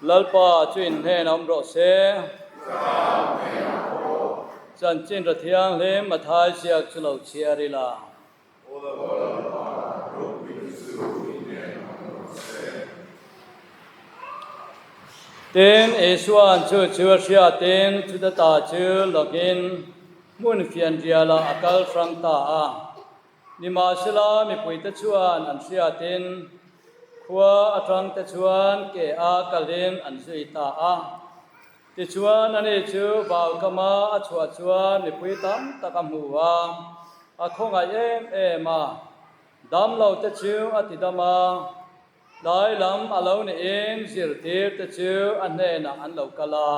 lalpa chuin he nam ro se chan chin ra thiang le mathai siak chulo chiari la ten eswan chu sia ten chu da ta chu login mun fian dia la akal frang ta a ni ma sila mi puita chuan an sia ten khwa atang ta chuan ke a kalin an sui ta a ti chuan ani chu baw kama a chua chuan mi puitam takamu wa a khonga em ma dam lo ta chu atidama dai lam alo ni em zir tir ta chu an ne na an lo kala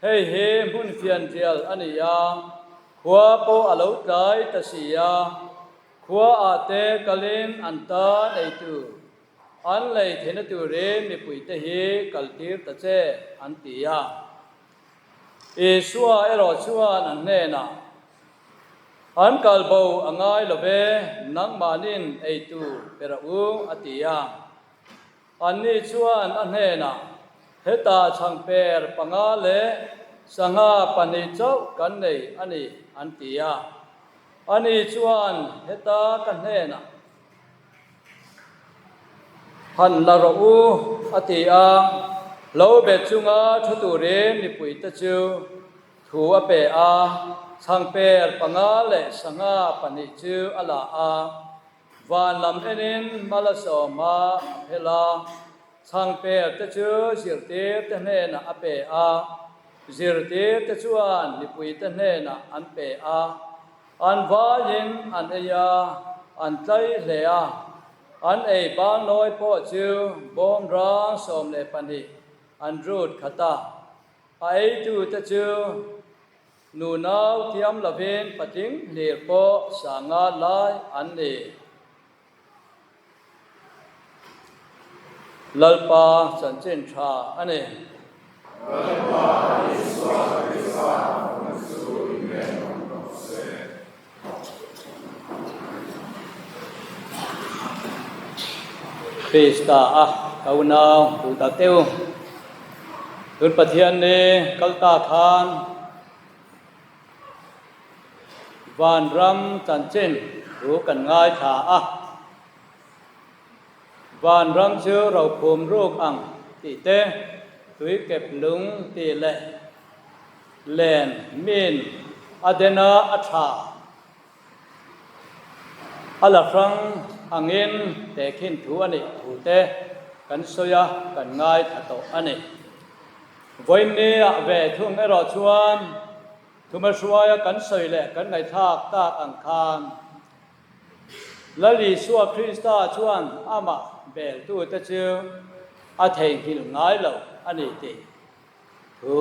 hei he mun fian rial ani ya khwa po alo dai ta sia khwa ate kalin anta nei tu an lei thena tu re mi pui te hi kaltir ta che an ti ya e suwa ero chuan an ne na an kalbo angai lobe nang manin ei tu pera u atia an ni chuan an ne na heta chang per panga le sanga pani chau kan nei ani an ti ya ani chuan heta kan ne na han la ro u atia lo be chunga thutu re mi pui ta chu thu a pe a chang per panga le sanga pani chu ala a van lam enin malaso ma phela chang per ta chu zirte ta ne na a pe a zirte ta chuan mi pui ta ne na an pe a an va yin an ya an tlai le a an ei ba noi po chu bom ra som le pani an rut khata ai tu ta chu nu nau thiam laven pating le po sanga lai an ne lalpa chan chen tha ane lalpa iswa su ime no se Pesta kau nau tu ta teu tun pathian ne kalta khan van ram chan chen ru kan ngai tha a van ram chu rau phum ruk ang ti te tui kep lung ti le len min adena atha ala frang angin te khin thu ani thu te kan soya kan ngai thato ani voim ne a ve thung ero chuan thuma suaya kan soi le kan ngai thak tak ang khan lali suwa krista chuan ama bel tu ta chu a thei hil ngai lo ani te thu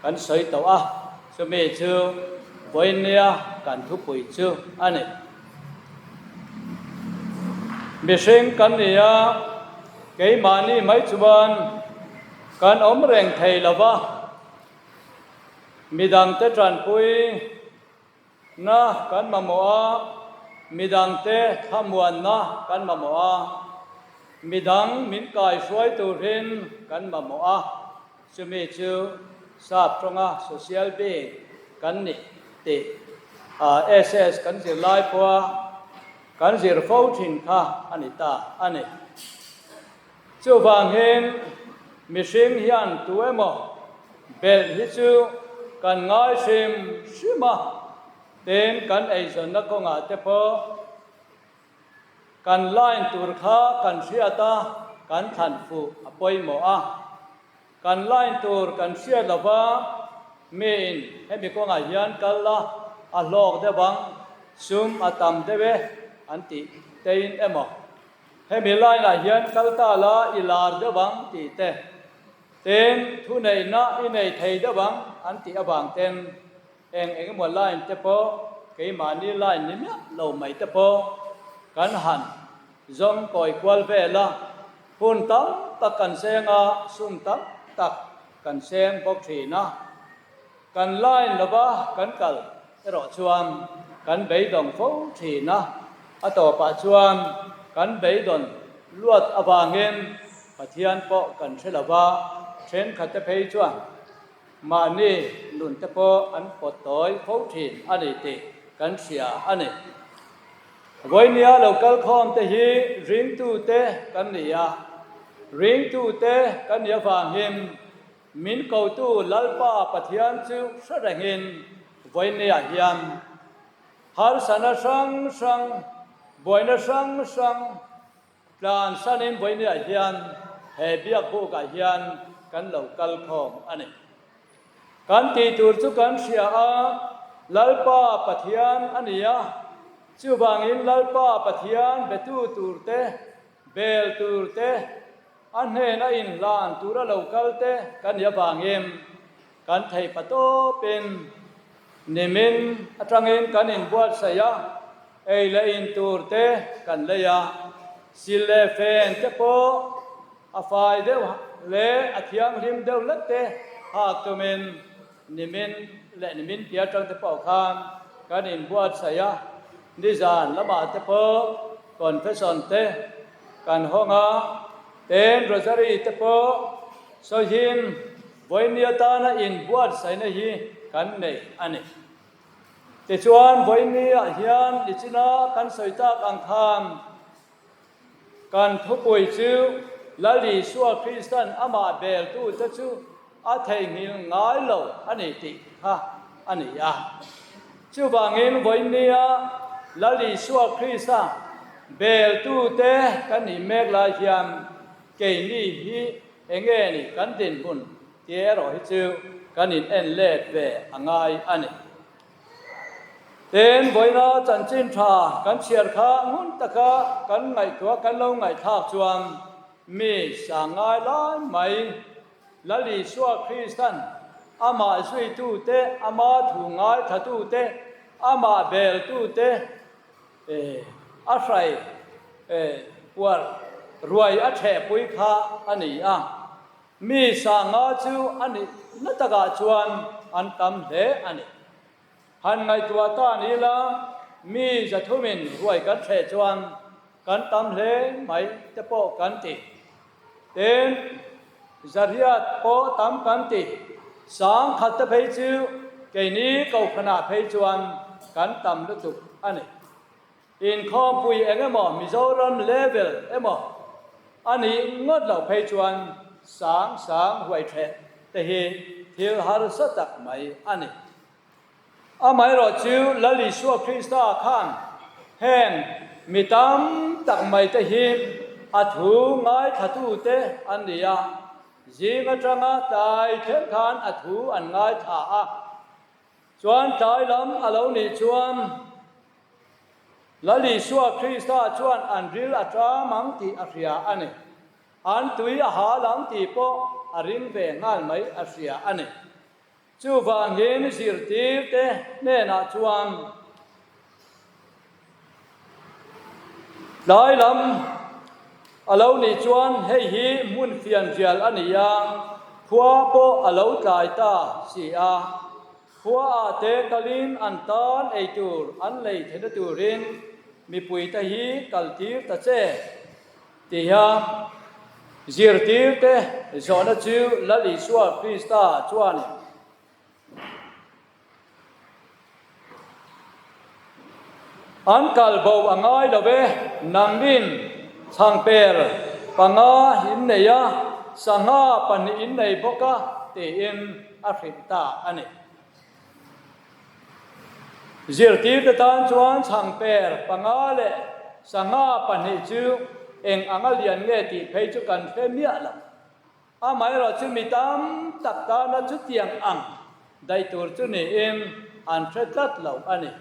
kan soi to a so me chu voim ne kan thu pui chu ani mi seng kan nia cái mani mai chuan kan om reng thei lova midang te tran pui na kan mamoa midang te thamuan na kan mamoa midang min kai suai tu rin kan mamoa chumi chu sap tronga social being kan ni te ss kan zir lai pua kan zir fo thin kha anita ani chu wang hen mi sim hian tu emo bel hi chu kan ngai sim sima ten kan ei zon na ko nga te po kan line tur kha kan sia ta kan than fu apoi mo a kan line tur kan sia lova min he mi ko nga hian kal la a lok de bang sum atam de ve anti tein emo he mi lai la hian kalta la ilar de bang ti te ten thu nei na i nei thei de bang anti abang ten eng mo lai te po ke mani lai ni mya lo mai te po kan han zong koi kwal ve la hun ta kan senga sum ta kan seng bok thi na kan lai lo ba kan kal ro chuan kan bei dong fo thi na ato pa chuan kan bei don luat awangin ะเทียนปอกันเชลาวาเช่นขัดตะเพยจวนมานี่นุนตะปออันปอต้อยเขาถิ่นอันนี้ติกันเสียอันนี้วันนี้เราเกลคอมเตฮีริงตูเตกันนี่ยาริงตูเตกันนี่ฟังหิมมินเกาตูลัลปาปะเทียนจูสระหินวันนี้ยามฮาร์สนาสังบอยนาสังลานสันินวันนี้ยามเฮเบียกูกายานกันเราเกลคอมอันนี้กันตีตูร์จุกันเสียอาลัลปาปะเทียนอันนี้ยาจูบางอินลัลปาปะเทียนเบตูตูร์เตเบลตูร์เตอันเฮน่าอินลานตูระเราเกลเตกันยาบางเอ็มกันไทยปะโตเป็นนิมินอัตรังอินกันอินบวชเสียเอเลอินตูร์เตกันเลยาสิเลเฟนเตโปอาฟายเดวเลอธิยังริมเดวลัตเตหากตุมินนิมินและนิมินเปียจังเตโปคามกันอินบวชเสียนิจานละบาเตโปก่อนเฟสอนเตกันห้องอาเต็นโรซารีเตโปโซหินวันนี้ตานะอินบวชใส่ในฮีกันในอันนี้แต่ชวนวันนี้เฮียนดิจินากันสอยตากังคามกันทุกป่วยชื่อละลีสัวคริสเตียนอามาเบลตูจะชื่ออาเทงิลง่ายโลอันนี้ติฮะอันนี้ยาชื่อบางเงินวันนี้ละลีสัวคริสต์เบลตูเตกันนี่เมกลาเฮียมเกนี่ฮีเองนี่กันดินบุญเจรอให้ชื่อกันนี่เอ็นเล็ดเวงายอันนี้เต็นวันน่าจันจินทรากันเชียร์ข้ามุนตะกะกันไงตัวกันลงไงทากจวมมีสังไงล้านไหมละลีสัวคริสตันอามาสุยตูเตอามาถูงายทัตูเตอามาเบลตูเตอาศัยว่ารวยอาแฉปุยข้าอันนี้มีสังอาจูอันนี้นัตกาจวนอันตำเลอันนี้หันไงตัวตานี้ละมีจะทุมินรวยกันแฉจวนกันตำเลไหมจะโปกันติเต็นจริยาโปตำกันติสังขัดเพยจูเกนี้เก่าขนาดเพยจวนกันตำลุตุอันนี้อินคอมปุยเองหมอมิโซรัมเลเวลหมออันนี้งดเหล่าเพยจวนสังหวยแทแต่เฮทิลฮาร์สตักไหมอันนี้ไม่รอจิวละลิชัวคริสตาขันแห่งมิตามตักไหมแต่เฮอัฐุง่ายทัตูเตอันนี้จีกจังตายเช่นขันอัฐุอันง่ายท่าจวนตายลำอารมณ์นี้จวนละลิชัวคริสตาจวนอันริลอัตรามังตีอาเซียอันนี้อันตุยอาหาลังตีโปอริงเวงานไหมอาเซียอันนี้จูฟังเห็นสิรตีเตเนนาจวนหลายลำอารมณ์นี้จวนให้ฮีมุนเฟียนเจียลอันนี้ยังขัวโปอารมณ์ตายตาเสียขัวเตกลินอันตานไอจูรอันเลยเทนตูรินมีปุยตาฮีกัลตีตาเจตีฮะจิรตีเตจอนะจิวละลิชัวคริสตาจวนอันกัลบาวง่ายละเวนังดินสังเปรปังอาหินเนียสังอาปันอินในบกะเตอินอาฟิตาอันนี้จิรตีเตตันจวนสังเปรปังอาเลสังอาปันหิจูเองอังเลียนเงติเพยจุกันเฟมีอะไรไม่รอจุมิตามตักตาณจุดเตียงอังได้ตัวจุนี่เองอันเฟตัดเหล่าอันนี้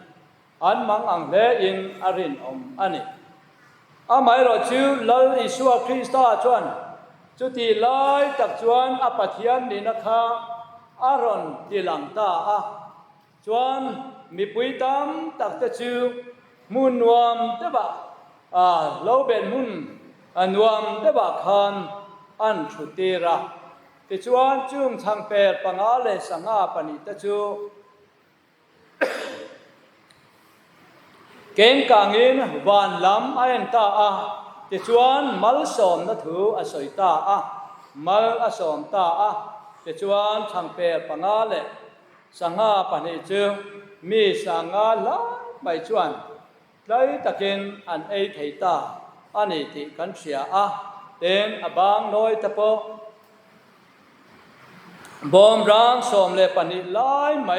อันมังอังเลอินอารินอันนี้ไม่รอจูลลอิชัวคริสตาจวนจุดที่ไล่ตักจวนอปัทยันนี่นะคะอารอนที่หลังตาจวนมีปุยตามตักตะจูมุนวมเตบะเราเป็นมุนอันวมเตบะคันอันชุติระที่จวนจุงทางเปิดปังอาเลสังอาปนิตะจูเก่งกังอินวันลำอันตา ติชวนมัลสอมนะถูอสอยตามัลอสอมตาติชวนทางเปรปังอาเลสังอาปนิจึงมีสังอาลาไปชวนไลตะเกนอันเอไทตาอันนี้ที่กันเสียเต็นอบางน้อยตะโปบอมร่างสมเลปนิลายไหม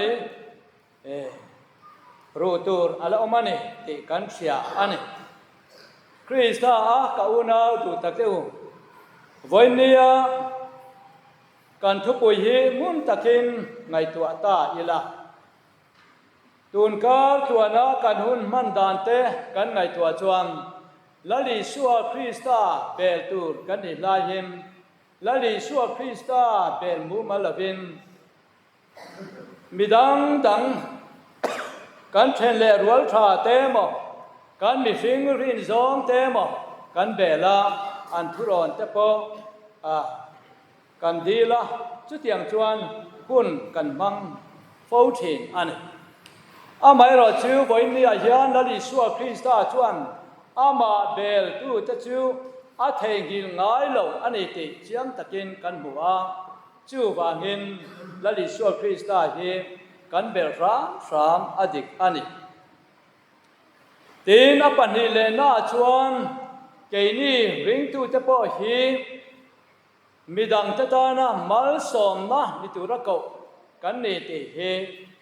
รูตูร์อะไรออกมาเนี่ยที่กันเสียอันนี้คริสต์ก้าวหน้าดูตะเกียววันนี้การทุบปุยมุนตะกินไงตัวตาอีละตูนกาตัวน้ากันหุ่นมันดานเตกันไงตัวจวมละลิชัวคริสต์เบลตูร์กันอิลาฮิมละลิชัวคริสต์เบลมูมาลาวินมิดังกันเชนเลรัวลทราเตมกันมีฟิงรินซองเตมกันเบลาอันทุรอนเตปกันดีละจุดอย่างจวนหุ่นกันมังโฟทินอันนี้ไม่รอชิววันนี้ยานละลิชัวคริสต์จวนมาเบลตูจะชิวเทงิลง่ายเราอันนี้ติเจียงตะกินกันหัวชิวบางเงินละลิชัวคริสต์เฮกันเบลสามอดิกอันนี้ตีนปันนิเลน่าชวนเกนี่ริงตูจะพอฮีมีดังตะตานะมัลสอมนะมิตุระกอกันนี่ติเฮ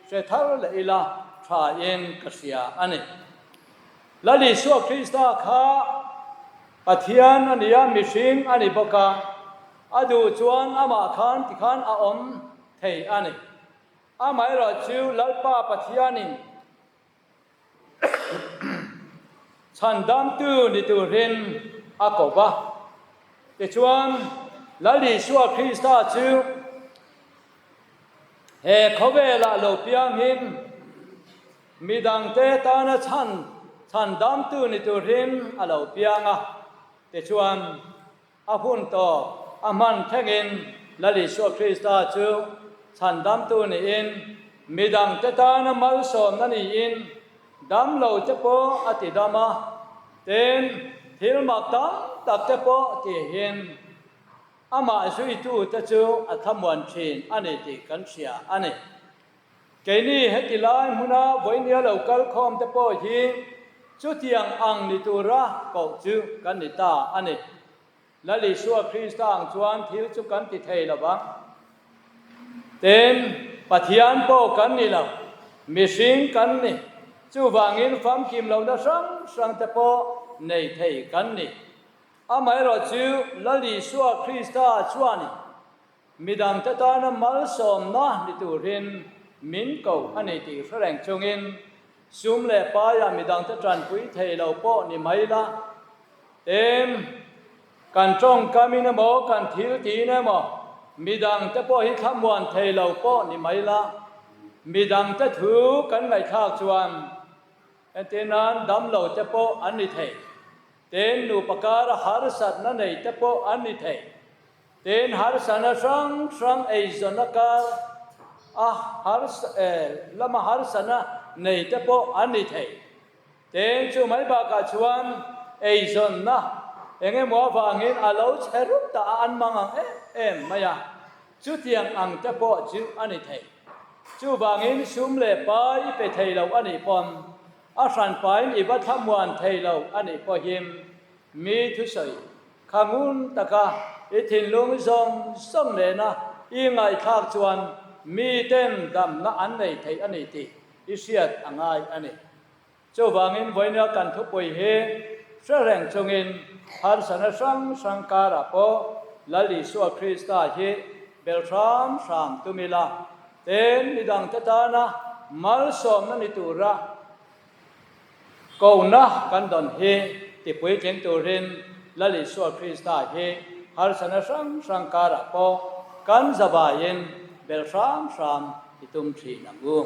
เสถาเลอิลาทราเอ็นกษยาอันนี้ละลิชัวคริสต์ข้าปัทยานอันนี้มิชิงอันนี้บกาดูจวนมาขันติขันอมเทยอันนี้ไม่รอชิวลัลปาปัทยานินฉันดำตูนิตูเรนกบะแต่ชวนละลิชัวคริสต์ชิวเขาเวลาโลเปียงหินมีดังเตตานะฉันดำตูนิตูเรนโลเปียงแต่ชวนพุ่นต่อมันแข่งอินละลิชัวคริสต์ชิวฉันดำตูนี่อินมีดังเตตานะมัลสอมนั่นอินดำเราจะพออติดามาเต็นทิลมักตักจะพอที่เห็นมาสุยตูจะจูทำวันเชนอันนี้ที่กันเสียอันนี้เกนี่เฮติลายมุนาวันนี้เราคัลคอมจะพอฮีจุดยังอังนิตุระก็จูกันนิตาอันนี้ละลิชัวคริสต์อังจวนทิลจุกันติเทยละบ้างเต็นปัทยานโปกันนี่ละมิชิงกันนี่จูวางินฟัมคิมเราได้สังเตปในไทยกันนี่ไม่รอจูละลิชัวคริสต์ชวนี่มีดังตะตานมัลสอมนะนิตุรินมินเก่าอันนี้ที่แสดงจงอินซุมเล่ปายามีดังตะจันปุยไทยเราโปนี่ไม่ละเต็มกันจงกามินโมกันทิลตีนะโมมีดังตะโปหิคำวันไทยเราโปนี่ไม่ละมีดังตะถือกันไงทากจวนเต็นนั้นดำเราจะโปอันนี้เทเต็นนูปการหารสัตนั่นเองจะโปอันนี้เทเต็นหารสันสังไอจนการหารละมาหารสันในจะโปอันนี้เทเต็นชูไม่บากชวนไอจนนะเองมัวฟังเห็นอาเราเชรุตาอันมังไม่ยาจุดยังอังจะโปจูอันนี้เทจูบางเห็นซุมเล่ไปเทเราอันนี้ปอมสันไปอีบัตทำวันไทยเราอันนี้พอหิมมีทุสัยขังุนตะกาทินลงส่งเลยนะอีไงทากชวนมีเต็มดำนะอันนี้ไทยอันนี้ที่อิเสียดอังไงอันนี้เจ้าบางเงินไว้เนื้อกันทุบไปเฮแสดงจงเงินหาสนสังการะโปละลิชัวคริสต์เฮเบลทรามสามตุมิลาเต็นนิดังตะตานะมัลสอมนันนิตุระก็นะกันดอนเฮที่ป่วยเจนตัวเรนละลิชัวคริสต์เฮหาสนสังการะโปกันสบายเย็นเบลทรามสามที่ตุมชีนังกุ